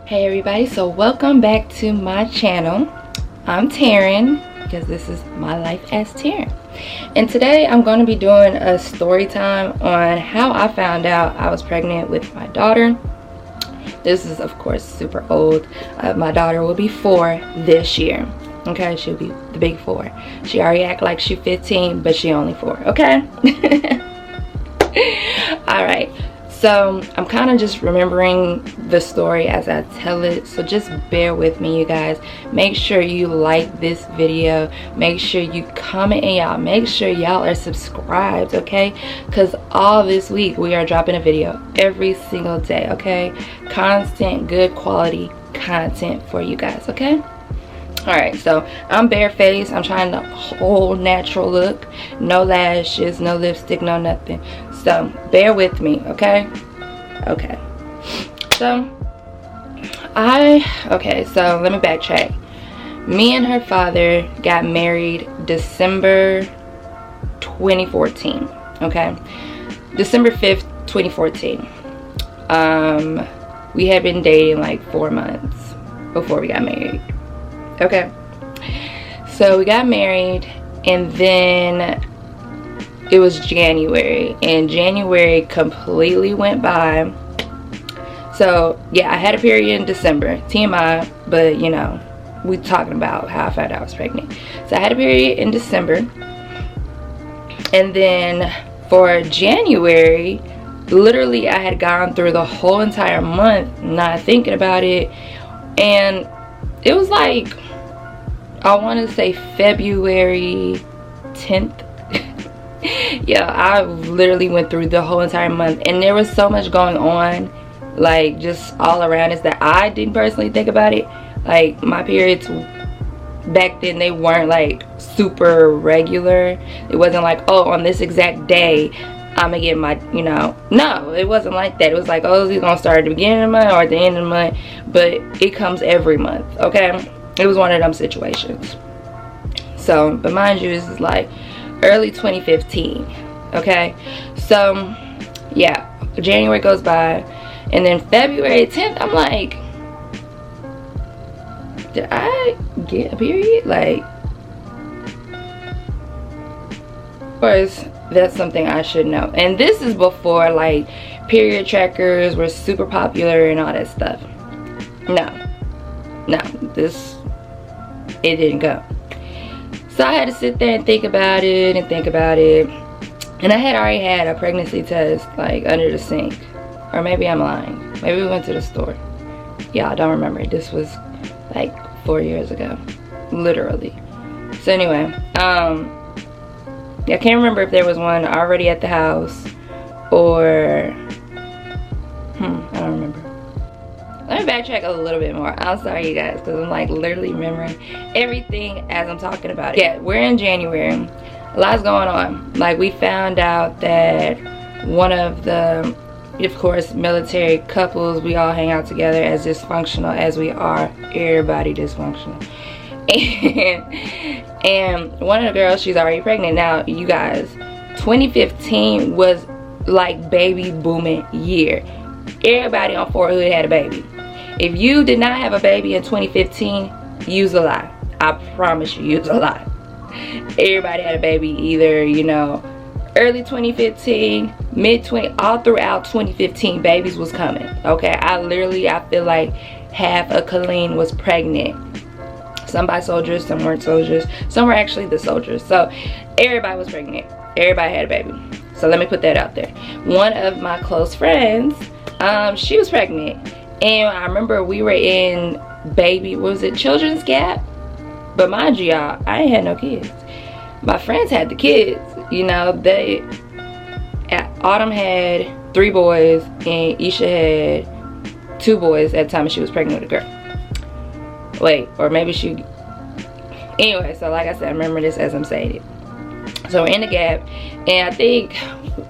Hey everybody, so welcome back to my channel. I'm Taryn, because this is My Life as Taryn. And today I'm going to be doing a story time on how I found out I was pregnant with my daughter. This is of course super old. My daughter will be 4 this year. Okay, she'll be the big 4. She already act like she's 15, but she only 4, okay? Alright. So I'm kind of just remembering the story as I tell it, so just bear with me, you guys. Make sure you like this video, make sure you comment, and y'all make sure y'all are subscribed, okay? Because all this week we are dropping a video every single day, okay? Constant, good quality content for you guys, okay? Alright, so I'm barefaced. I'm trying the whole natural look. No lashes, no lipstick, no nothing. So bear with me, okay? Okay. So so let me backtrack. Me and her father got married December 2014. Okay? December 5th, 2014. We had been dating like 4 months before we got married. Okay, so we got married, and then it was January, and January completely went by. So yeah, I had a period in December, TMI, but you know, we talking about how I found out I was pregnant. So I had a period in December, and then for January, literally I had gone through the whole entire month not thinking about it, and it was like, I want to say February 10th. Yeah, I literally went through the whole entire month, and there was so much going on, like just all around us, that I didn't personally think about it. Like my periods back then, they weren't like super regular. It wasn't like, oh, on this exact day I'm gonna get my, you know, no, it wasn't like that. It was like, oh, it's gonna start at the beginning of the month or at the end of the month, but it comes every month, okay? It was one of them situations. So, but mind you, this is like early 2015, okay? So, yeah, January goes by, and then February 10th, I'm like, did I get a period? Like, of course, that's something I should know. And this is before like period trackers were super popular and all that stuff. No, it didn't go. So I had to sit there and think about it. And I had already had a pregnancy test like under the sink. Or maybe I'm lying. Maybe we went to the store. Yeah, I don't remember. This was like 4 years ago. Literally. So anyway, I can't remember if there was one already at the house or I don't remember. Let me backtrack a little bit more. I'm sorry, you guys, because I'm like literally remembering everything as I'm talking about it. Yeah, we're in January. A lot's going on. Like, we found out that one of the, of course, military couples, we all hang out together, as dysfunctional as we are. Everybody dysfunctional. And one of the girls, she's already pregnant. Now, you guys, 2015 was like baby booming year. Everybody on Fort Hood had a baby. If you did not have a baby in 2015, use a lie. I promise you, use a lie. Everybody had a baby either, you know, early 2015, mid 20, all throughout 2015, babies was coming. Okay, I feel like half of Colleen was pregnant. Some by soldiers, some weren't soldiers, some were actually the soldiers. So everybody was pregnant. Everybody had a baby. So let me put that out there. One of my close friends, she was pregnant. And I remember we were in Children's Gap? But mind you, y'all, I ain't had no kids. My friends had the kids. You know, Autumn had 3 boys, and Isha had 2 boys at the time she was pregnant with a girl. Wait, or maybe she, anyway, so like I said, I remember this as I'm saying it. So we're in the Gap, and I think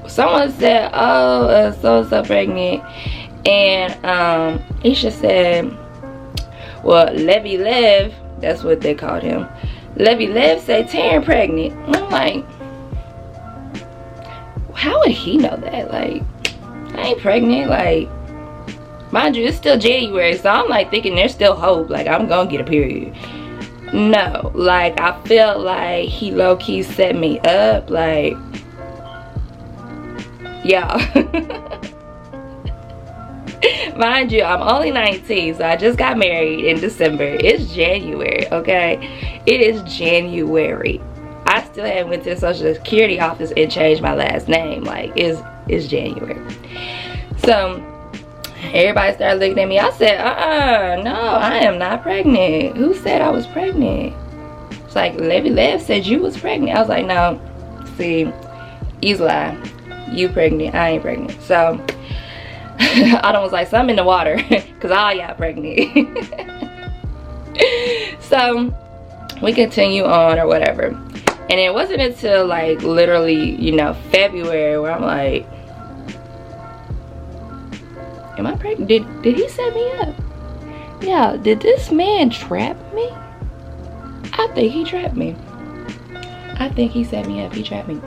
someone said, oh, so pregnant, and Isha said, well, Levy Lev, that's what they called him, Levy Lev said Taryn pregnant. I'm like, how would he know that? Like, I ain't pregnant. Like, Mind you, it's still January, so I'm like thinking there's still hope, like I'm gonna get a period. No, like I felt like he low-key set me up, like, y'all. Mind you, I'm only 19, so I just got married in December. It's January, okay? It is January. I still haven't went to the Social Security office and changed my last name. Like, it's January. So everybody started looking at me. I said, no, I am not pregnant. Who said I was pregnant? It's like, Levy Lev said you was pregnant. I was like, no, see, he's lying. You pregnant, I ain't pregnant. So Autumn was like, something in the water, because all y'all pregnant. So we continue on or whatever. And it wasn't until like literally, you know, February where I'm like, am I pregnant? Did he set me up? Yeah, did this man trap me? I think he trapped me. I think he set me up. He trapped me.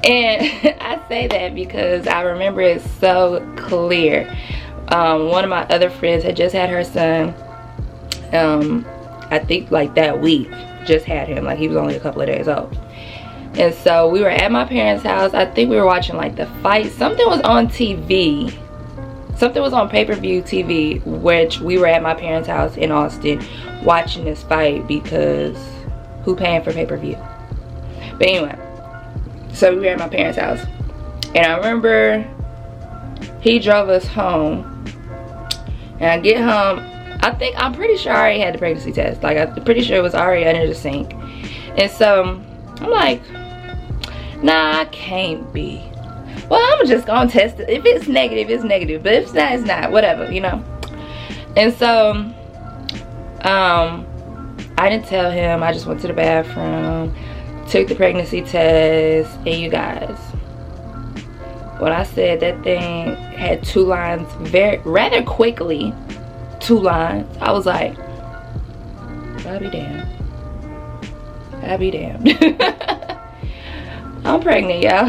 And I say that because I remember it so clear. One of my other friends had just had her son. I think like that week. Just had him, like he was only a couple of days old. And so we were at my parents' house. I think we were watching like the fight. Something was on TV. Something was on pay-per-view TV, which we were at my parents' house in Austin watching this fight, because who paying for pay-per-view? But anyway, so we were at my parents' house, and I remember he drove us home, and I get home. I'm pretty sure I already had the pregnancy test. Like, I'm pretty sure it was already under the sink. And so I'm like, nah, I can't be. Well, I'm just gonna test it. If it's negative, it's negative. But if it's not, it's not. Whatever, you know. And so I didn't tell him. I just went to the bathroom, took the pregnancy test, and you guys, when I said that thing had 2 lines rather quickly. 2 lines. I was like, I'll be damned. I'll be damned. I'm pregnant, y'all.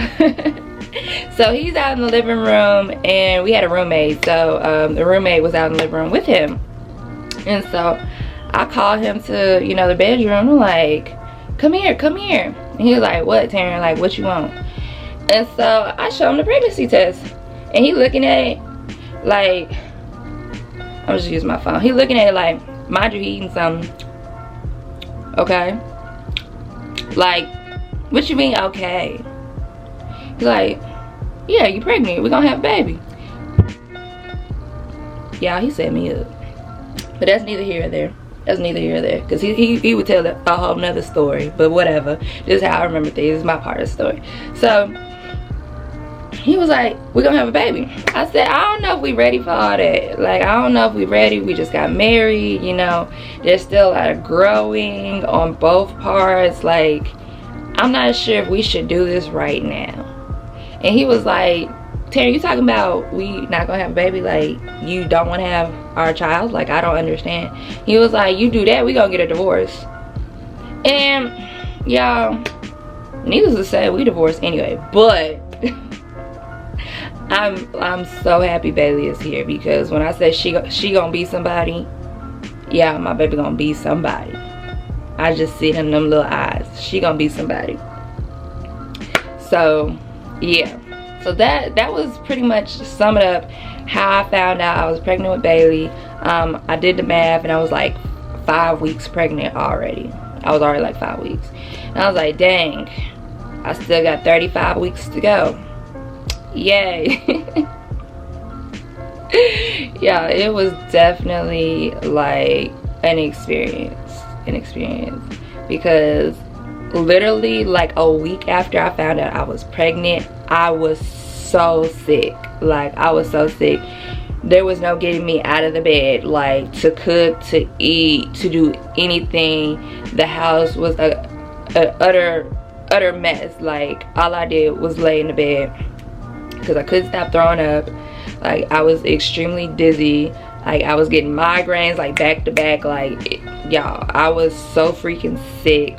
So he's out in the living room, and we had a roommate. So the roommate was out in the living room with him. And so I called him to, you know, the bedroom. I'm like, come here, come here. And he was like, what, Taryn? Like, what you want? And so I showed him the pregnancy test. And he looking at it like, I'm just using my phone. He looking at it like, mind you, he eating something. Okay. Like, what you mean, okay? He's like, yeah, you pregnant. We're gonna have a baby. Yeah, he set me up. But that's neither here or there. That's neither here or there. Because he would tell a whole nother story. But whatever. This is how I remember things. This is my part of the story. So he was like, we're gonna have a baby. I said, I don't know if we ready for all that. Like, I don't know if we ready. We just got married, you know. There's still a lot of growing on both parts. Like, I'm not sure if we should do this right now. And he was like, Taryn, you talking about we not gonna have a baby? Like, you don't want to have our child? Like, I don't understand. He was like, you do that, we gonna get a divorce. And y'all, needless to say, we divorced anyway. But I'm so happy Bailey is here, because when I say she gonna be somebody, yeah, my baby gonna be somebody. I just see it in them little eyes. She gonna be somebody. So yeah, so that was pretty much sum it up how I found out I was pregnant with Bailey. I did the math, and I was like 5 weeks pregnant already. I was already like 5 weeks, and I was like, dang, I still got 35 weeks to go. Yay. Yeah, it was definitely like an experience, because literally like a week after I found out I was pregnant, I was so sick. Like, I was so sick. There was no getting me out of the bed, like to cook, to eat, to do anything. The house was a utter mess. Like, all I did was lay in the bed, because I couldn't stop throwing up. Like, I was extremely dizzy. Like, I was getting migraines like back to back. Like, y'all, I was so freaking sick.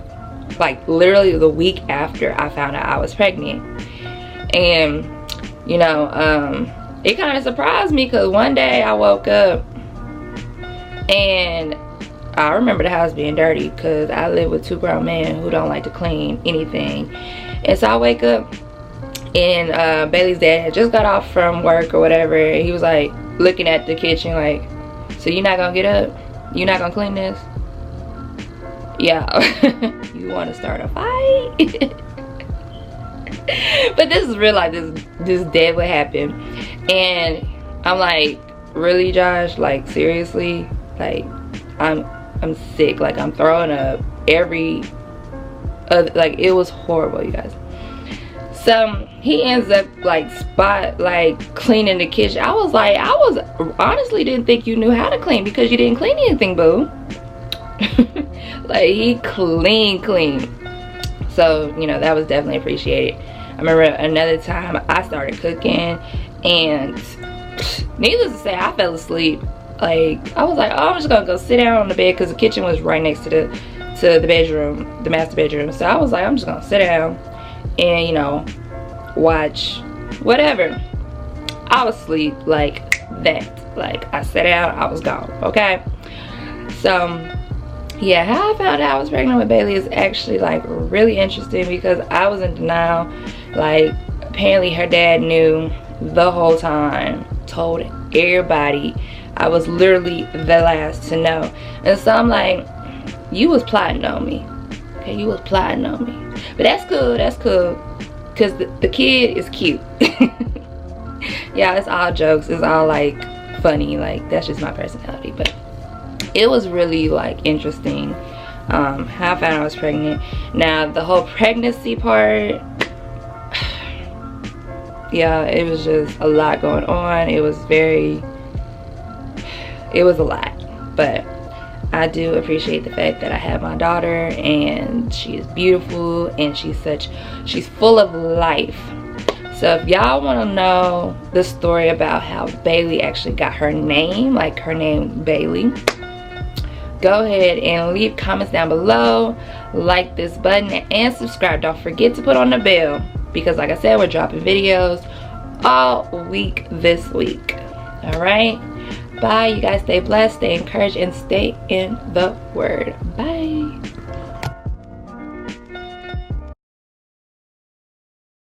Like, literally the week after I found out I was pregnant. And you know, it kind of surprised me, because one day I woke up and I remember the house being dirty, because I live with 2 grown men who don't like to clean anything. And so I wake up and Bailey's dad had just got off from work or whatever. And he was like looking at the kitchen like, so you're not gonna get up? You're not gonna clean this? Yeah. You want to start a fight? But this is real life. This dead would happen. And I'm like, really, Josh? Like, seriously? Like, I'm sick. Like, I'm throwing up every other, like, it was horrible, you guys. So he ends up like cleaning the kitchen. I was honestly didn't think you knew how to clean, because you didn't clean anything, boo. Like, he clean. So, you know, that was definitely appreciated. I remember another time I started cooking, and needless to say, I fell asleep. Like, I was like, oh, I'm just gonna go sit down on the bed, because the kitchen was right next to the bedroom, the master bedroom. So I was like, I'm just gonna sit down and, you know, watch whatever. I was asleep like that. Like, I sat down, I was gone. Okay. So yeah, how I found out I was pregnant with Bailey is actually like really interesting, because I was in denial. Like, apparently her dad knew the whole time, told everybody. I was literally the last to know. And so I'm like, you was plotting on me. Okay, you was plotting on me. But that's cool, because the kid is cute. Yeah, it's all jokes, it's all like funny, like that's just my personality. But it was really like interesting how I found I was pregnant. Now the whole pregnancy part, yeah, it was just a lot going on. It was a lot, but I do appreciate the fact that I have my daughter, and she is beautiful, and she's full of life. So if y'all want to know the story about how Bailey actually got her name, like her name Bailey, go ahead and leave comments down below, like this button, and subscribe. Don't forget to put on the bell, because like I said, we're dropping videos all week this week. All right, bye, you guys. Stay blessed, stay encouraged, and stay in the word. Bye.